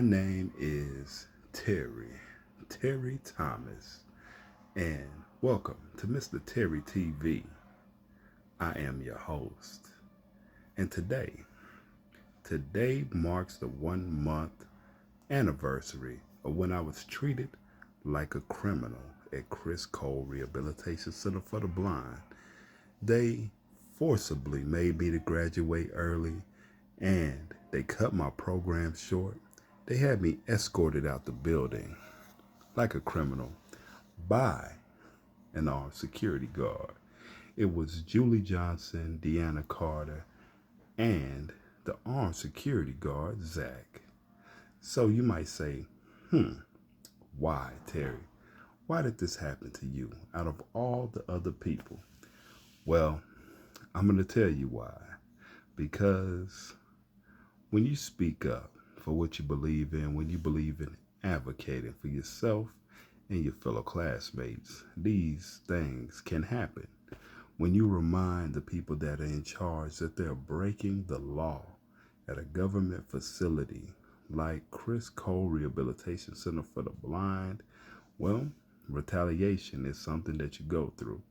name is Terry Thomas, and welcome to MR.TerryTV. I am your host, and today marks the 1 month anniversary of when I was treated like a criminal at Criss Cole Rehabilitation Center for the Blind. They forcibly made me to graduate early, and they cut my program short. They had me escorted out the building like a criminal by an armed security guard. It was Julie Johnson, Deanna Carter, and the armed security guard, Zach. So you might say, why, Terry? Why did this happen to you out of all the other people? Well, I'm going to tell you why. Because when you speak up for what you believe in, when you believe in advocating for yourself and your fellow classmates, these things can happen. When you remind the people that are in charge that they're breaking the law at a government facility like Criss Cole Rehabilitation Center for the Blind, well, retaliation is something that you go through.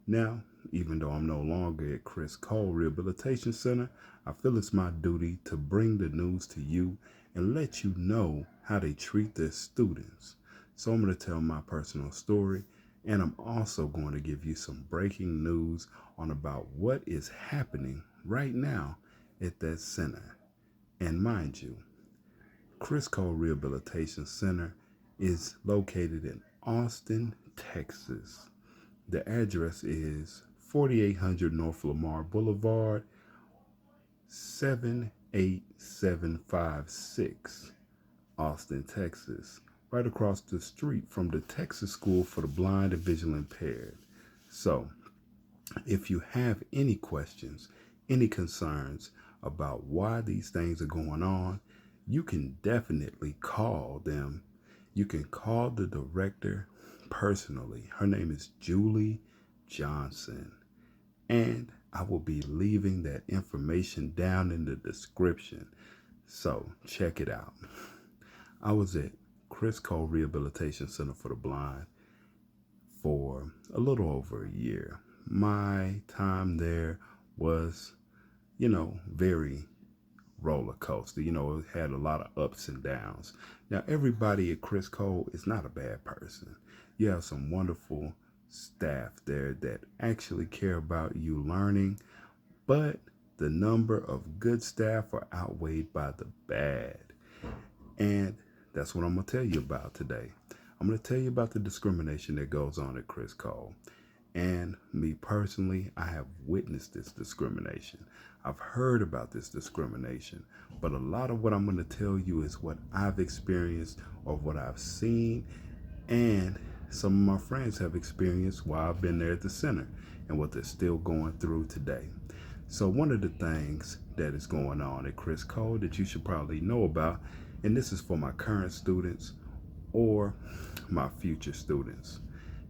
Now, even though I'm no longer at Criss Cole Rehabilitation Center, I feel it's my duty to bring the news to you and let you know how they treat their students. So I'm going to tell my personal story, and I'm also going to give you some breaking news on about what is happening right now at that center. And mind you, Criss Cole Rehabilitation Center is located in Austin, Texas. The address is 4800 North Lamar Boulevard, 78756, Austin, Texas, right across the street from the Texas School for the Blind and Visually Impaired. So, if you have any questions, any concerns about why these things are going on, you can definitely call them. You can call the director personally. Her name is Julie Johnson, and I will be leaving that information down in the description. So check it out. I was at Criss Cole Rehabilitation Center for the Blind for a little over a year. My time there was, very roller coaster. It had a lot of ups and downs. Now, everybody at Criss Cole is not a bad person. You have some wonderful staff there that actually care about you learning, but the number of good staff are outweighed by the bad. And that's what I'm going to tell you about today. I'm going to tell you about the discrimination that goes on at Criss Cole. And me personally, I have witnessed this discrimination. I've heard about this discrimination, but a lot of what I'm going to tell you is what I've experienced or what I've seen, and some of my friends have experienced while I've been there at the center and what they're still going through today. So one of the things that is going on at Criss Cole that you should probably know about, and this is for my current students or my future students.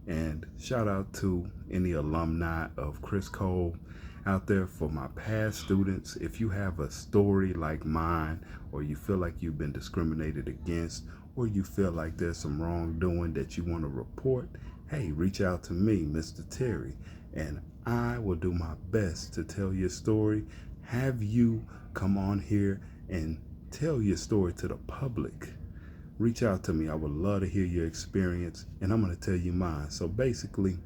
And shout out to any alumni of Criss Cole out there. For my past students, if you have a story like mine, or you feel like you've been discriminated against, or you feel like there's some wrongdoing that you want to report, hey, reach out to me, Mr. Terry, and I will do my best to tell your story, have you come on here and tell your story to the public. Reach out to me. I would love to hear your experience, and I'm going to tell you mine. So basically,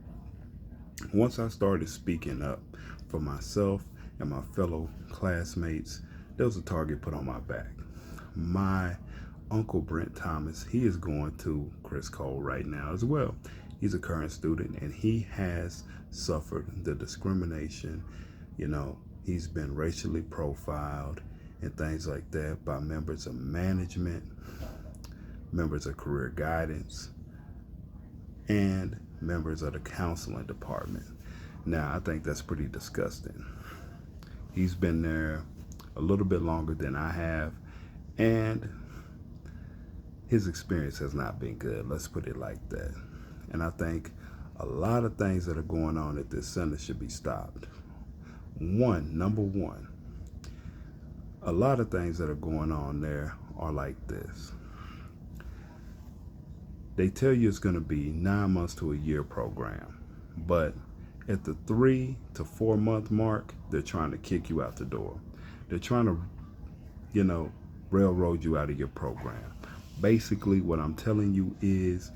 once I started speaking up for myself and my fellow classmates, there was a target put on my back. My uncle Brent Thomas, he is going to Criss Cole right now as well. He's a current student, and he has suffered the discrimination. He's been racially profiled and things like that by members of management, members of career guidance, and members of the counseling department. Now, I think that's pretty disgusting. He's been there a little bit longer than I have, and his experience has not been good. Let's put it like that. And I think a lot of things that are going on at this center should be stopped. Number one, a lot of things that are going on there are like this. They tell you it's going to be 9 months to a year program, but at the 3 to 4 month mark, they're trying to kick you out the door. They're trying to, railroad you out of your program. Basically, what I'm telling you is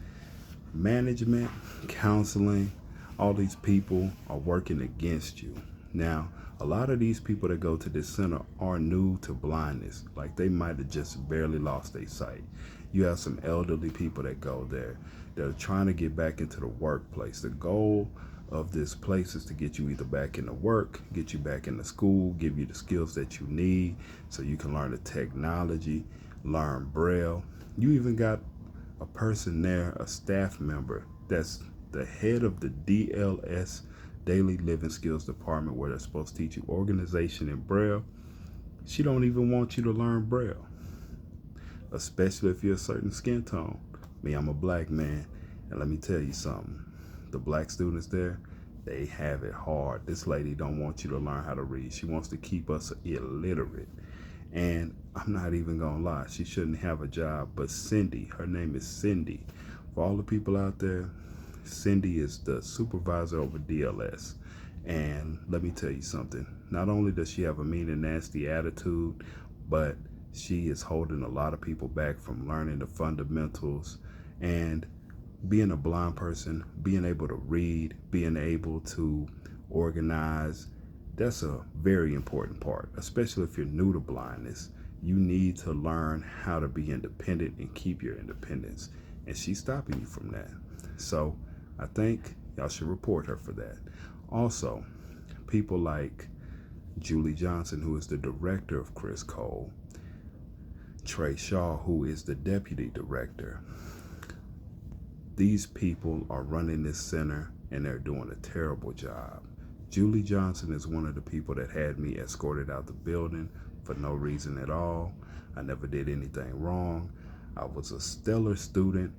management, counseling, all these people are working against you. Now, a lot of these people that go to this center are new to blindness. Like they might have just barely lost their sight. You have some elderly people that go there. They're trying to get back into the workplace. The goal of this place is to get you either back into work, get you back into school, give you the skills that you need so you can learn the technology, learn Braille. You even got a person there, a staff member, that's the head of the DLS, Daily Living Skills Department, where they're supposed to teach you organization and Braille. She don't even want you to learn Braille, especially if you're a certain skin tone. Me, I'm a black man, and let me tell you something. The black students there, they have it hard. This lady don't want you to learn how to read. She wants to keep us illiterate. And I'm not even gonna lie, she shouldn't have a job, but Cindy, her name is Cindy. For all the people out there, Cindy is the supervisor over DLS. And let me tell you something. Not only does she have a mean and nasty attitude, but she is holding a lot of people back from learning the fundamentals. And being a blind person, being able to read, being able to organize, that's a very important part, especially if you're new to blindness. You need to learn how to be independent and keep your independence. And she's stopping you from that. So I think y'all should report her for that. Also, people like Julie Johnson, who is the director of Criss Cole, Trey Shaw, who is the deputy director. These people are running this center and they're doing a terrible job. Julie Johnson is one of the people that had me escorted out the building for no reason at all. I never did anything wrong. I was a stellar student,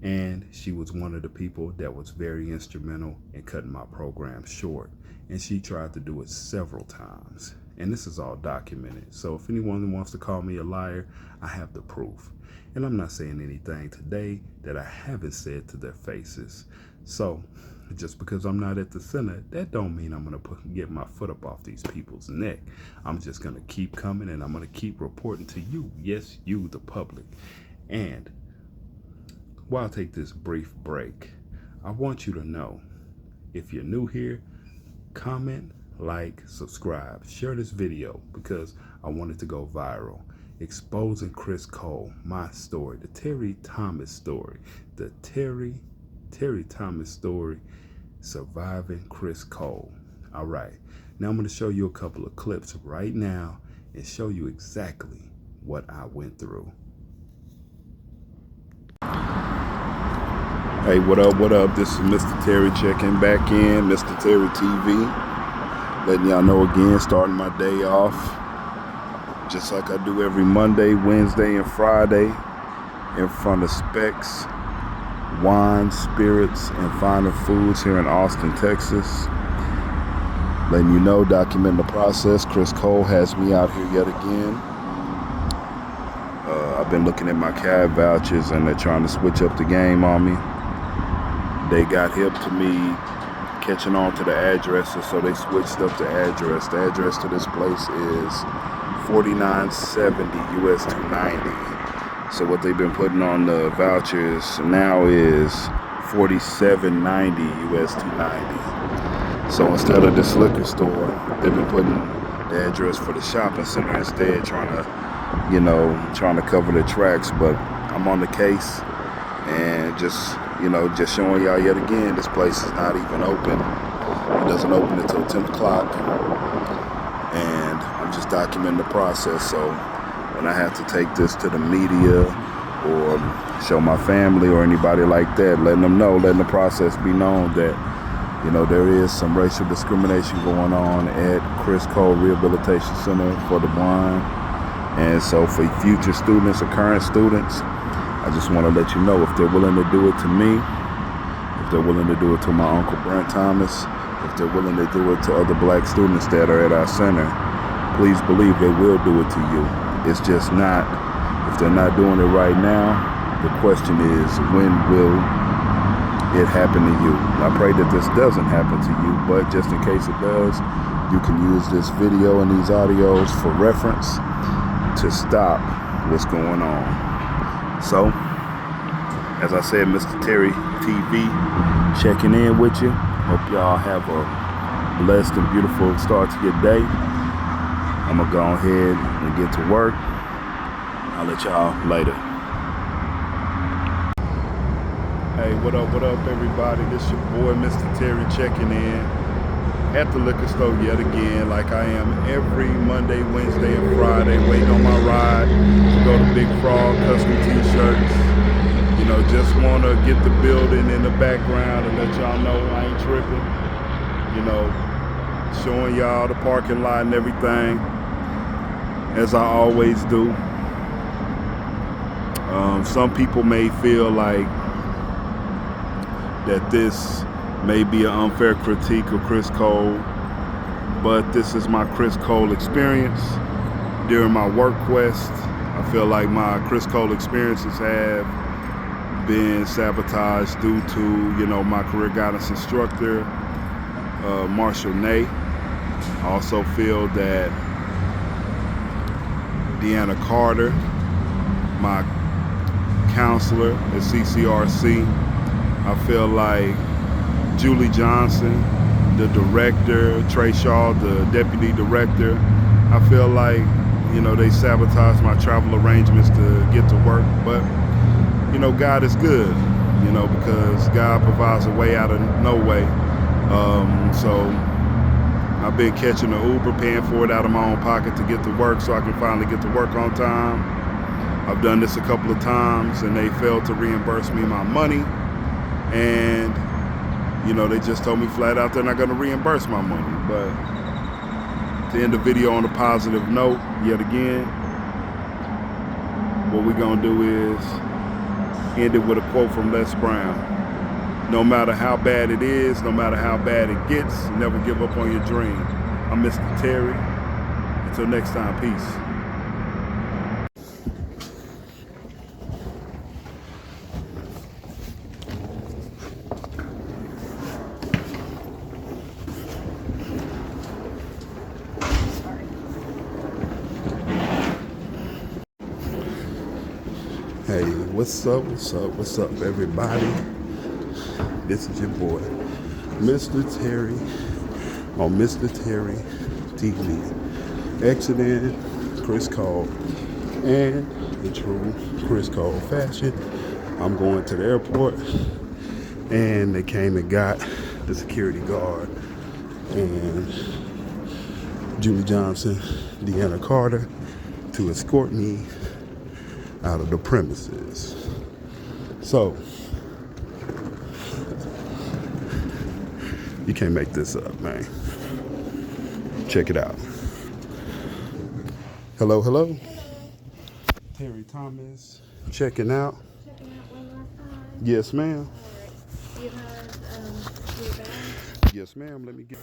and she was one of the people that was very instrumental in cutting my program short. And she tried to do it several times. And this is all documented. So if anyone wants to call me a liar, I have the proof. And I'm not saying anything today that I haven't said to their faces. So just because I'm not at the center, that don't mean I'm going to get my foot up off these people's neck. I'm just going to keep coming, and I'm going to keep reporting to you. Yes, you, the public. And while I take this brief break, I want you to know, if you're new here, comment, like, subscribe, share this video, because I want it to go viral. Exposing Criss Cole, my story, the Terry Thomas story, the Terry Thomas story, surviving Criss Cole. All right, now I'm going to show you a couple of clips right now and show you exactly what I went through. Hey, what up, what up? This is Mr. Terry checking back in, MR.TerryTV. Letting y'all know again, starting my day off, just like I do every Monday, Wednesday, and Friday, in front of Specs, Wine, Spirits, and Finer Foods here in Austin, Texas. Letting you know, documenting the process, Criss Cole has me out here yet again. I've been looking at my cab vouchers, and they're trying to switch up the game on me. They got hip to me catching on to the addresses, so they switched up the address. The address to this place is 4970 US 290. So what they've been putting on the vouchers now is 4790 US 290. So instead of this liquor store, they've been putting the address for the shopping center instead, trying to cover the tracks. But I'm on the case, and just showing y'all yet again, this place is not even open. It doesn't open until 10 o'clock. And I'm just documenting the process. So when I have to take this to the media or show my family or anybody like that, letting them know, letting the process be known that, there is some racial discrimination going on at Criss Cole Rehabilitation Center for the Blind. And so for future students or current students, I just want to let you know, if they're willing to do it to me, if they're willing to do it to my Uncle Brent Thomas, if they're willing to do it to other black students that are at our center, please believe they will do it to you. It's just not If they're not doing it right now, the question is, when will it happen to you? I pray that this doesn't happen to you, but just in case it does, you can use this video and these audios for reference to stop what's going on. So, as I said, MR.TerryTV checking in with you. Hope y'all have a blessed and beautiful start to your day. I'm gonna go ahead and get to work. I'll let y'all later. Hey, what up, everybody? This your boy, Mr. Terry, checking in at the liquor store yet again, like I am every Monday, Wednesday, and Friday, waiting on my ride to go to Big Frog Custom T-Shirts. You know, just want to get the building in the background and let y'all know I ain't tripping. You know, showing y'all the parking lot and everything, as I always do. Some people may feel like that this may be an unfair critique of Criss Cole, but this is my Criss Cole experience during my work quest. I feel like my Criss Cole experiences have been sabotaged due to, you know, my career guidance instructor, Marshall Ney. I also feel that Deanna Carter, my counselor at CCRC, I feel like Julie Johnson, the director, Trey Shaw, the deputy director, I feel like, you know, they sabotaged my travel arrangements to get to work. But, you know, God is good, you know, because God provides a way out of no way. So I've been catching the Uber, paying for it out of my own pocket to get to work so I can finally get to work on time. I've done this a couple of times and they failed to reimburse me my money. And, you know, they just told me flat out they're not going to reimburse my money. But to end the video on a positive note, yet again, what we're going to do is end it with a quote from Les Brown. No matter how bad it is, no matter how bad it gets, never give up on your dream. I'm Mr. Terry. Until next time, peace. Hey, what's up, everybody? This is your boy, Mr. Terry, on Mr. Terry TV. Exiting Criss Cole, and in true Criss Cole fashion, I'm going to the airport, and they came and got the security guard and Julie Johnson, Deanna Carter, to escort me out of the premises. So, you can't make this up, man. Check it out. Hello. Terry Thomas, checking out. Checking out one last time. Yes, ma'am. All right. You have your bag? Yes, ma'am. Let me get.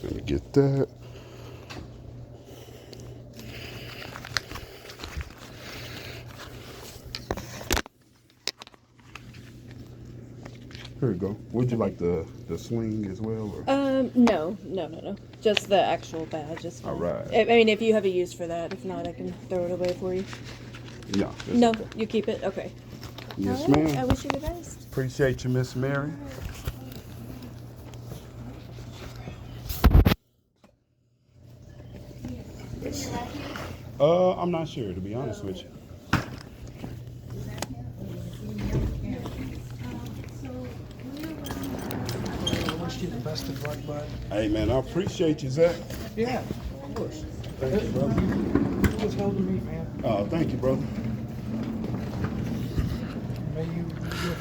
Let me get that. Here we go. Would you like the sling as well? Or? No. Just the actual badge is fine. All right. I mean, if you have a use for that. If not, I can throw it away for you. No. Okay. You keep it? Okay. Yes, All right. ma'am. I wish you the best. Appreciate you, Miss Mary. I'm not sure, to be honest with you. Best of luck, bud. Hey, man, I appreciate you, Zach. Yeah, of course. Thank you, brother. It was hell to meet, man. Oh, thank you, brother. May you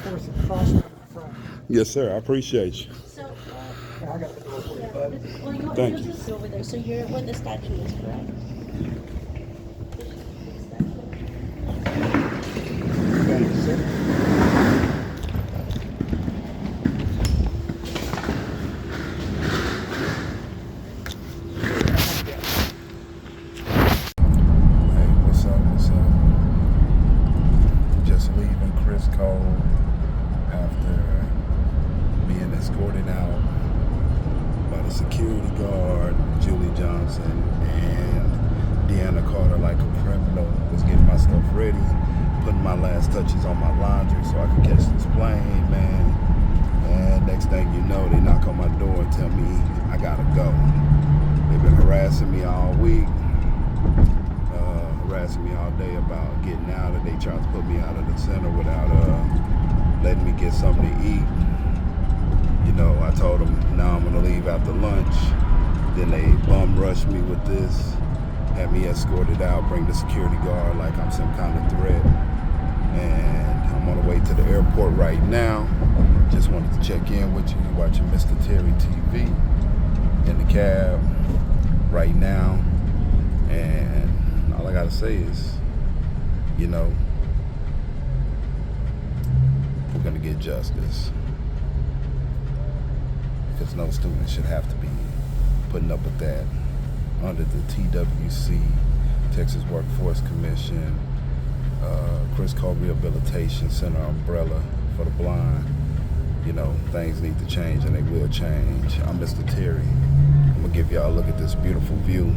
force and prosper in front. Yes, sir. I appreciate you. So, I got the door for you, bud. well, you Thank you. just go over there. So you're where the statue is, correct? Thank you, sir. guard, Julie Johnson, and Deanna Carter, like a criminal, was getting my stuff ready, putting my last touches on my laundry so I could catch this plane, man. And next thing you know, they knock on my door and tell me I gotta go. They've been harassing me all week, harassing me all day about getting out, and they tried to put me out of the center without letting me get something to eat. You know, I told them, now I'm gonna leave after lunch. Then they bum rushed me with this, had me escorted out, bring the security guard like I'm some kind of threat. And I'm on the way to the airport right now. Just wanted to check in with you, watching MR.TerryTV in the cab right now. And all I gotta say is, you know, we're gonna get justice. Because no student should have to be putting up with that. Under the TWC, Texas Workforce Commission, Criss Cole Rehabilitation Center umbrella for the blind, you know, things need to change, and they will change. I'm Mr. Terry. I'm gonna give y'all a look at this beautiful view.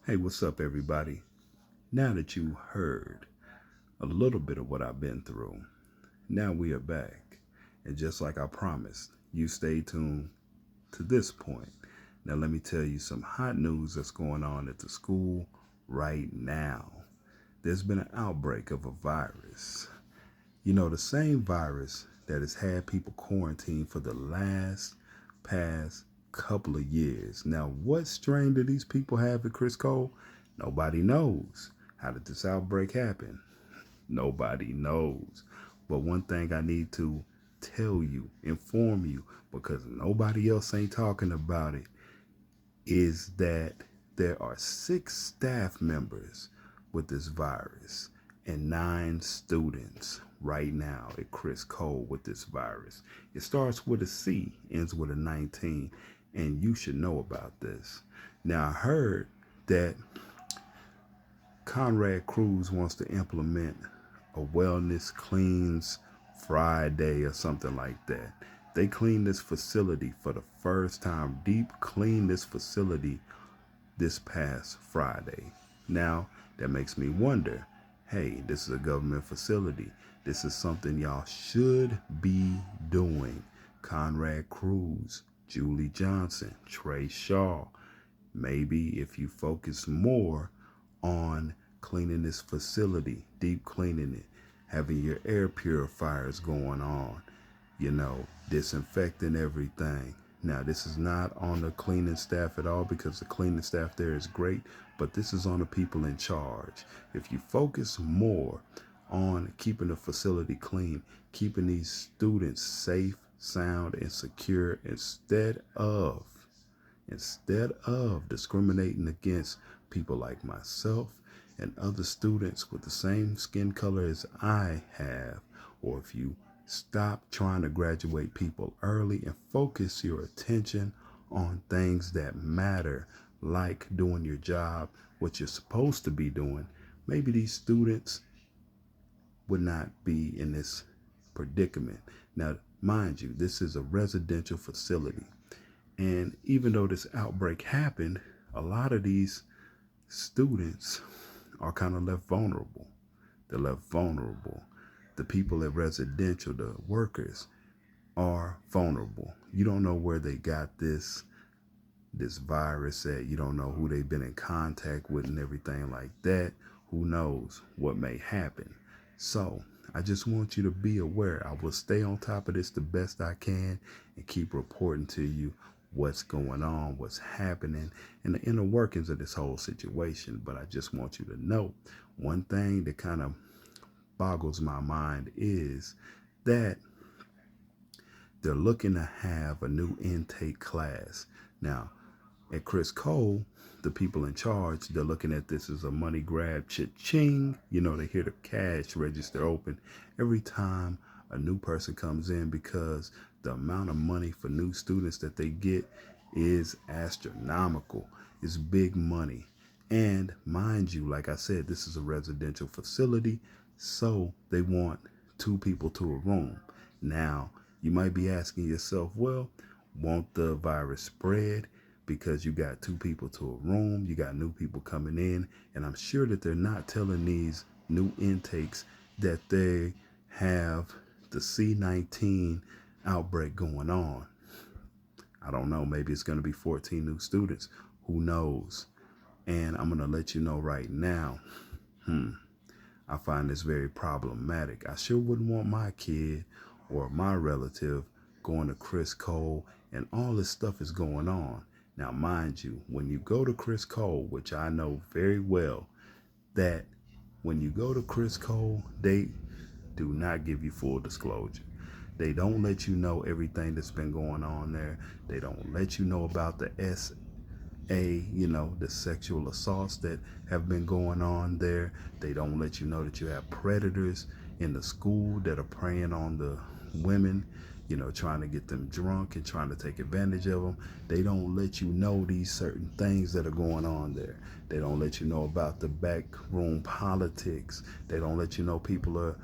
Hey, what's up, everybody? Now that you heard a little bit of what I've been through, now we are back. And just like I promised, you stay tuned to this point. Now let me tell you some hot news that's going on at the school right now. There's been an outbreak of a virus. You know, the same virus that has had people quarantined for the past couple of years. Now, what strain do these people have at Criss Cole? Nobody knows. How did this outbreak happen? Nobody knows. But one thing I need to tell you, inform you, because nobody else ain't talking about it, is that there are 6 staff members with this virus and 9 students right now at Criss Cole with this virus. It starts with a C, ends with a 19, and you should know about this. Now, I heard that Conrad Cruz wants to implement a wellness cleans Friday or something like that. They cleaned this facility for the first time, deep cleaned this facility this past Friday. Now, that makes me wonder, hey, this is a government facility. This is something y'all should be doing. Conrad Cruz, Julie Johnson, Trey Shaw. Maybe if you focus more on cleaning this facility, deep cleaning it, having your air purifiers going on, you know, disinfecting everything. Now, this is not on the cleaning staff at all, because the cleaning staff there is great, but this is on the people in charge. If you focus more on keeping the facility clean, keeping these students safe, sound, and secure, instead of discriminating against people like myself and other students with the same skin color as I have, or if you stop trying to graduate people early and focus your attention on things that matter, like doing your job, what you're supposed to be doing, maybe these students would not be in this predicament. Now, mind you, this is a residential facility. And even though this outbreak happened, a lot of these students are kind of left vulnerable. They're left vulnerable. The people at residential, the workers, are vulnerable. You don't know where they got this virus at. You don't know who they've been in contact with and everything like that. Who knows what may happen? So I just want you to be aware. I will stay on top of this the best I can and keep reporting to you what's going on, what's happening, and the inner workings of this whole situation. But I just want you to know one thing that kind of boggles my mind is that they're looking to have a new intake class. Now, at Criss Cole, the people in charge, they're looking at this as a money grab, cha-ching. You know, they hear the cash register open every time A new person comes in because the amount of money for new students that they get is astronomical. It's big money. And mind you, like I said, this is a residential facility, so they want 2 people to a room. Now, you might be asking yourself, well, won't the virus spread because you got 2 people to a room, you got new people coming in, and I'm sure that they're not telling these new intakes that they have the C-19 outbreak going on. I don't know, maybe it's going to be 14 new students. Who knows? And I'm going to let you know right now, I find this very problematic. I sure wouldn't want my kid or my relative going to Criss Cole and all this stuff is going on. Now, mind you, when you go to Criss Cole, which I know very well, that when you go to Criss Cole, they do not give you full disclosure. They don't let you know everything that's been going on there. They don't let you know about the the sexual assaults that have been going on there. They don't let you know that you have predators in the school that are preying on the women, trying to get them drunk and trying to take advantage of them. They don't let you know these certain things that are going on there. They don't let you know about the backroom politics. They don't let you know people are,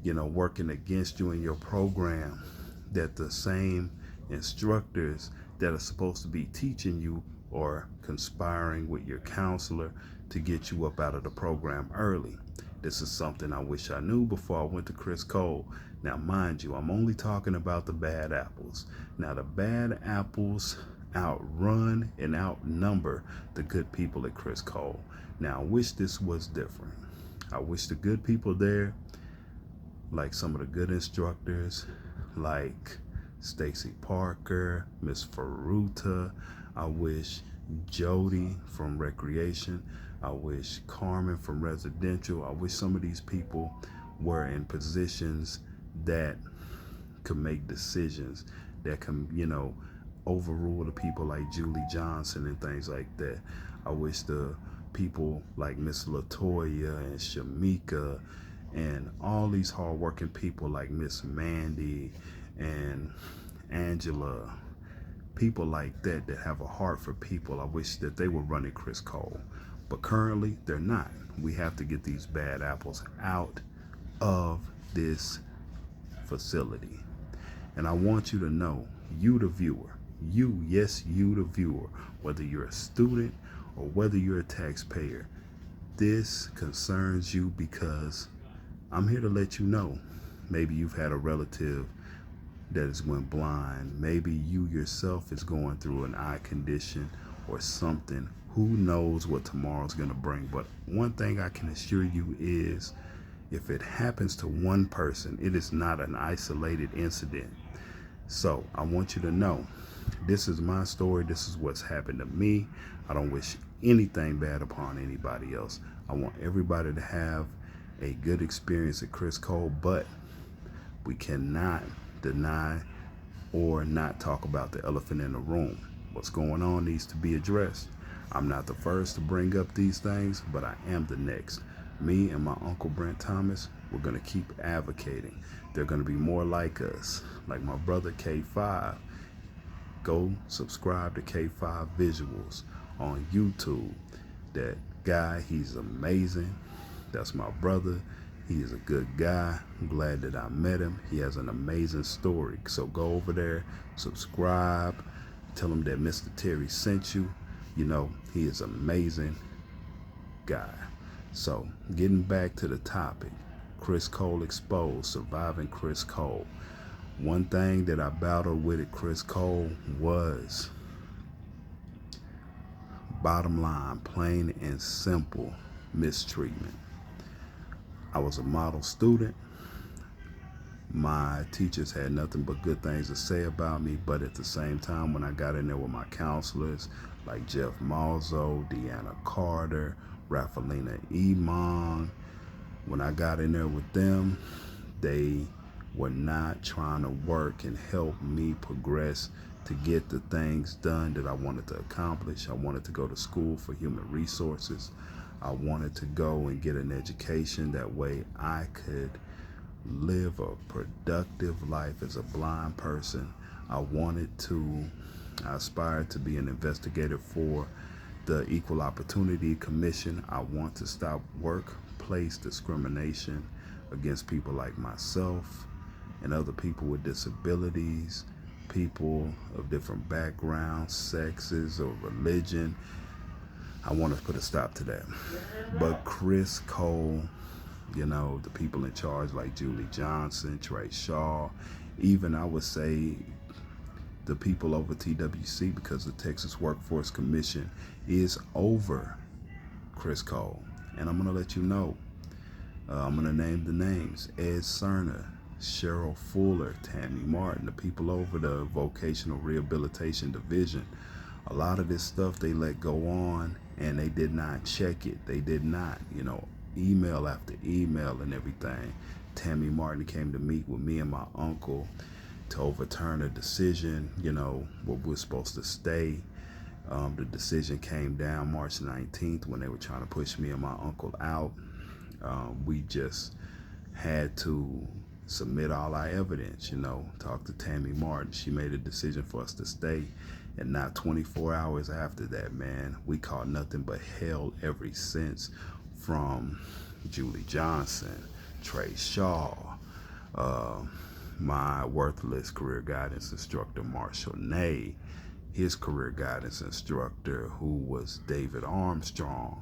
working against you in your program, that the same instructors that are supposed to be teaching you or conspiring with your counselor to get you up out of the program early. This is something I wish I knew before I went to Criss Cole. Now, mind you, I'm only talking about the bad apples. Now, the bad apples outrun and outnumber the good people at Criss Cole. Now, I wish this was different. I wish the good people there, like some of the good instructors, like Stacy Parker, Miss Faruta, I wish Jody from recreation, I wish Carmen from residential, I wish some of these people were in positions that could make decisions, that can, overrule the people like Julie Johnson and things like that. I wish the people like Miss Latoya and Shamika and all these hardworking people like Miss Mandy and Angela, people like that have a heart for people. I wish that they were running Criss Cole, but currently they're not. We have to get these bad apples out of this facility. And I want you to know, you the viewer, yes, you the viewer, whether you're a student or whether you're a taxpayer, this concerns you because I'm here to let you know. Maybe you've had a relative that has went blind. Maybe you yourself is going through an eye condition or something. Who knows what tomorrow's going to bring? But one thing I can assure you is, if it happens to one person, it is not an isolated incident. So I want you to know, this is my story. This is what's happened to me. I don't wish anything bad upon anybody else. I want everybody to have a good experience at Criss Cole, but we cannot deny or not talk about the elephant in the room. What's going on needs to be addressed. I'm not the first to bring up these things, but I am the next. Me and my Uncle Brent Thomas, we're going to keep advocating. They're going to be more like us, like my brother K5. Go subscribe to K5 Visuals on YouTube. That guy, he's amazing. That's my brother. He is a good guy. I'm glad that I met him. He has an amazing story. So go over there, subscribe, tell him that Mr. Terry sent you. He is an amazing guy. So getting back to the topic, Criss Cole exposed, surviving Criss Cole. One thing that I battled with at Criss Cole was, bottom line, plain and simple, mistreatment. I was a model student. My teachers had nothing but good things to say about me, but at the same time, when I got in there with my counselors, like Jeff Malzo, Deanna Carter, Rafalina Iman, when I got in there with them, they were not trying to work and help me progress to get the things done that I wanted to accomplish. I wanted to go to school for human resources. I wanted to go and get an education. That way I could live a productive life as a blind person. I aspired to be an investigator for the Equal Opportunity Commission. I want to stop workplace discrimination against people like myself and other people with disabilities, people of different backgrounds, sexes, or religion. I want to put a stop to that. But Criss Cole, the people in charge like Julie Johnson, Trey Shaw, even I would say the people over TWC, because the Texas Workforce Commission is over Criss Cole. And I'm going to let you know. I'm going to name the names: Ed Sarna, Cheryl Fuller, Tammy Martin, the people over the Vocational Rehabilitation Division. A lot of this stuff they let go on and they did not check it. They did not, email after email and everything. Tammy Martin came to meet with me and my uncle to overturn a decision, where we're supposed to stay. The decision came down March 19th when they were trying to push me and my uncle out. We just had to submit all our evidence, talk to Tammy Martin. She made a decision for us to stay. And not 24 hours after that, man, we caught nothing but hell ever since from Julie Johnson, Trey Shaw, my worthless career guidance instructor, Marshall Ney, his career guidance instructor, who was David Armstrong,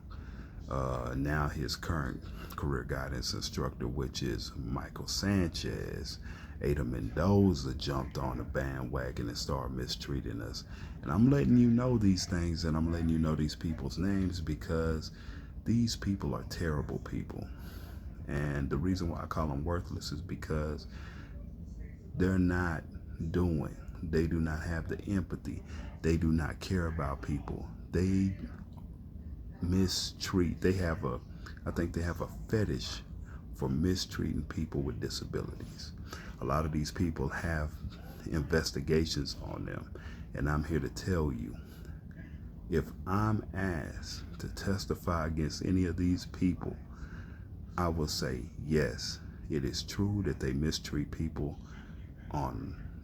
now his current career guidance instructor, which is Michael Sanchez. Ada Mendoza jumped on the bandwagon and started mistreating us. And I'm letting you know these things, and I'm letting you know these people's names, because these people are terrible people. And the reason why I call them worthless is because they're not doing. They do not have the empathy. They do not care about people. They mistreat. I think they have a fetish for mistreating people with disabilities. A lot of these people have investigations on them. And I'm here to tell you, if I'm asked to testify against any of these people, I will say, yes, it is true that they mistreat people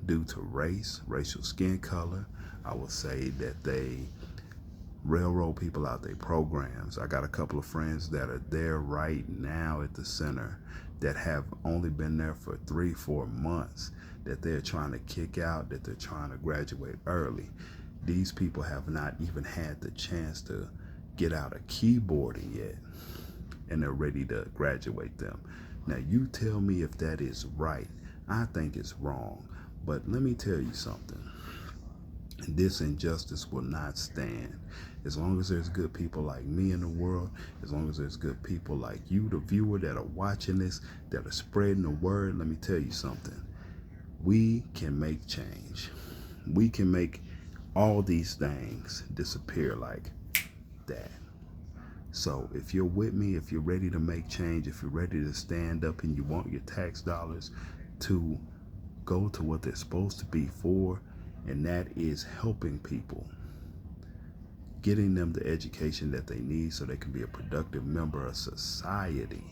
due to race, racial skin color. I will say that they railroad people out their programs. I got a couple of friends that are there right now at the center that have only been there for 3-4 months, that they're trying to kick out, that they're trying to graduate early. These people have not even had the chance to get out of keyboarding yet, and they're ready to graduate them. Now, you tell me if that is right. I think it's wrong. But let me tell you something. This injustice will not stand. As long as there's good people like me in the world, as long as there's good people like you, the viewer, that are watching this, that are spreading the word, let me tell you something. We can make change. We can make all these things disappear like that. So if you're with me, if you're ready to make change, if you're ready to stand up and you want your tax dollars to go to what they're supposed to be for, and that is helping people, getting them the education that they need so they can be a productive member of society.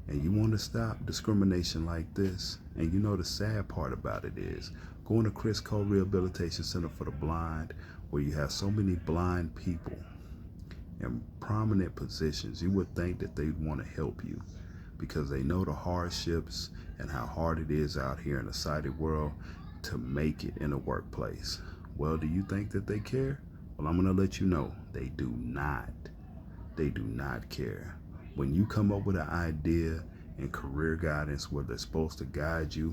And you want to stop discrimination like this, and the sad part about it is, going to Criss Cole Rehabilitation Center for the Blind, where you have so many blind people in prominent positions, you would think that they'd want to help you, because they know the hardships and how hard it is out here in the sighted world to make it in the workplace. Well, do you think that they care? Well, I'm going to let you know, they do not. They do not care. When you come up with an idea in career guidance where they're supposed to guide you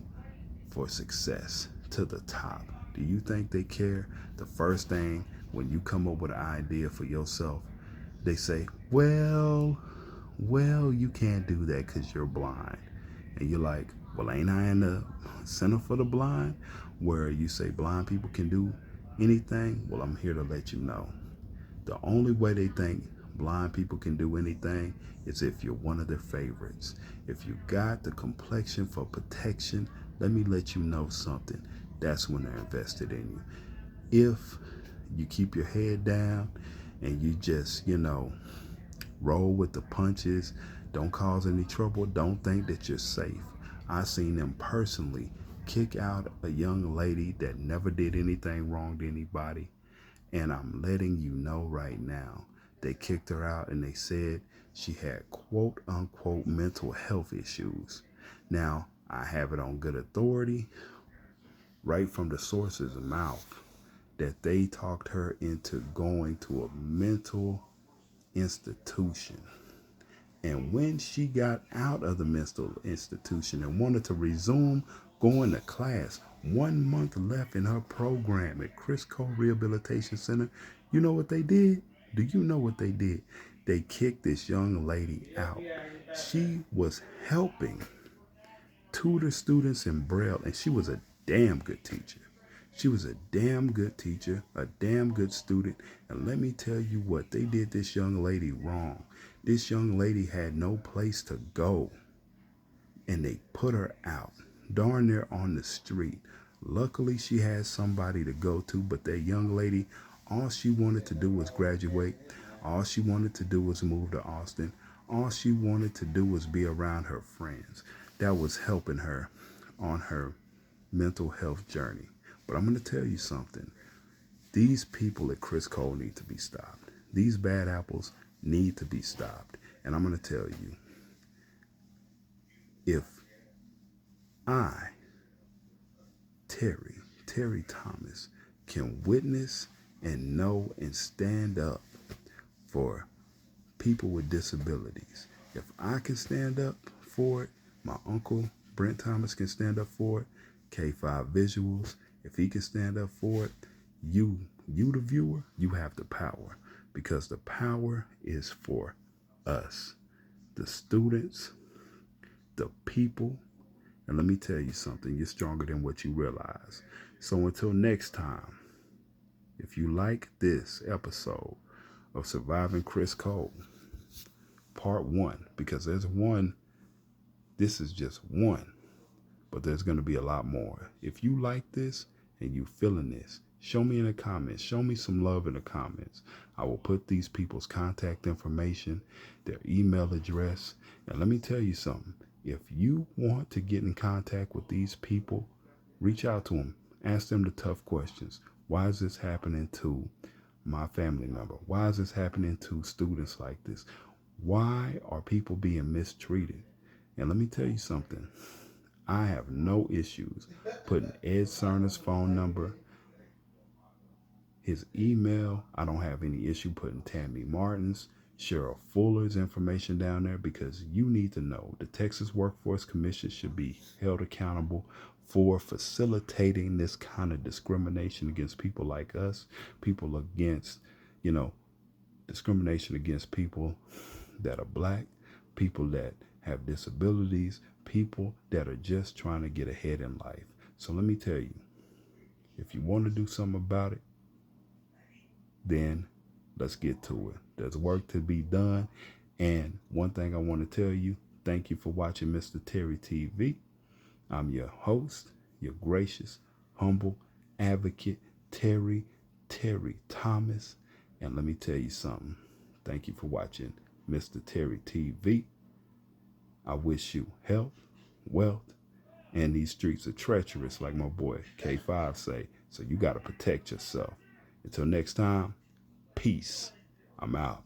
for success to the top, do you think they care? The first thing, when you come up with an idea for yourself, they say, well, you can't do that because you're blind. And you're like, well, ain't I in the Center for the Blind, where you say blind people can do anything? Well, I'm here to let you know. The only way they think blind people can do anything is if you're one of their favorites. If you got the complexion for protection, let me let you know something. That's when they're invested in you. If you keep your head down and you just, roll with the punches, don't cause any trouble, don't think that you're safe. I seen them personally kick out a young lady that never did anything wrong to anybody. And I'm letting you know right now, they kicked her out and they said she had quote unquote mental health issues. Now, I have it on good authority, right from the source's mouth, that they talked her into going to a mental institution. And when she got out of the mental institution and wanted to resume going to class, 1 month left in her program at Criss Cole Rehabilitation Center, you know what they did? Do you know what they did? They kicked this young lady out. She was helping tutor students in Braille, and she was a damn good teacher. She was a damn good teacher, a damn good student. And let me tell you what, they did this young lady wrong. This young lady had no place to go, and they put her out, darn near on the street. Luckily, she had somebody to go to, but that young lady, all she wanted to do was graduate. All she wanted to do was move to Austin. All she wanted to do was be around her friends. That was helping her on her mental health journey. But I'm going to tell you something. These people at Criss Cole need to be stopped. These bad apples need to be stopped. And I'm going to tell you, if I, Terry Thomas, can witness and know and stand up for people with disabilities, if I can stand up for it, my uncle Brent Thomas can stand up for it, K5 Visuals, if he can stand up for it, you the viewer, you have the power, because the power is for us, the students, the people. And let me tell you something, you're stronger than what you realize. So until next time, if you like this episode of Surviving Criss Cole, part 1, because there's one, this is just one, but there's going to be a lot more. If you like this and you feeling this, show me in the comments. Show me some love in the comments. I will put these people's contact information, their email address. And let me tell you something. If you want to get in contact with these people, reach out to them. Ask them the tough questions. Why is this happening to my family member? Why is this happening to students like this? Why are people being mistreated? And let me tell you something. I have no issues putting Ed Sarna's phone number, his email. I don't have any issue putting Tammy Martin's, Cheryl Fuller's information down there, because you need to know the Texas Workforce Commission should be held accountable for facilitating this kind of discrimination against people like us, people against, discrimination against people that are black, people that have disabilities, people that are just trying to get ahead in life. So let me tell you, if you want to do something about it, then let's get to it. There's work to be done. And one thing I want to tell you, thank you for watching MR.TerryTV. I'm your host, your gracious, humble advocate, Terry Thomas. And let me tell you something. Thank you for watching MR.TerryTV. I wish you health, wealth, and these streets are treacherous, like my boy K5 say. So you got to protect yourself. Until next time, peace. I'm out.